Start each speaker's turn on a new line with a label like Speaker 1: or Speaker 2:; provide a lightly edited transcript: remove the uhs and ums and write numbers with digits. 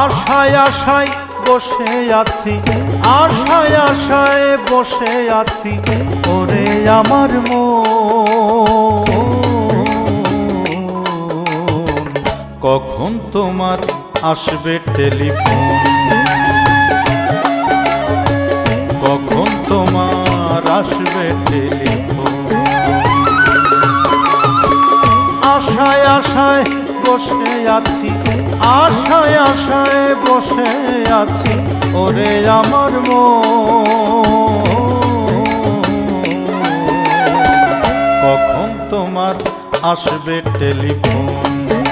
Speaker 1: আশায় আশায় বসে আছি, আশায় আশায় বসে আছি, ওরে আমার মন। কখন তোমার আসবে টেলিফোন, কখন তোমার আসবে টেলিফোন। আশায় আশায় বসে আছি, আশায় আশায় বসে আছি, ওরে আমার মন। কখন তোমার আসবে টেলিফোন।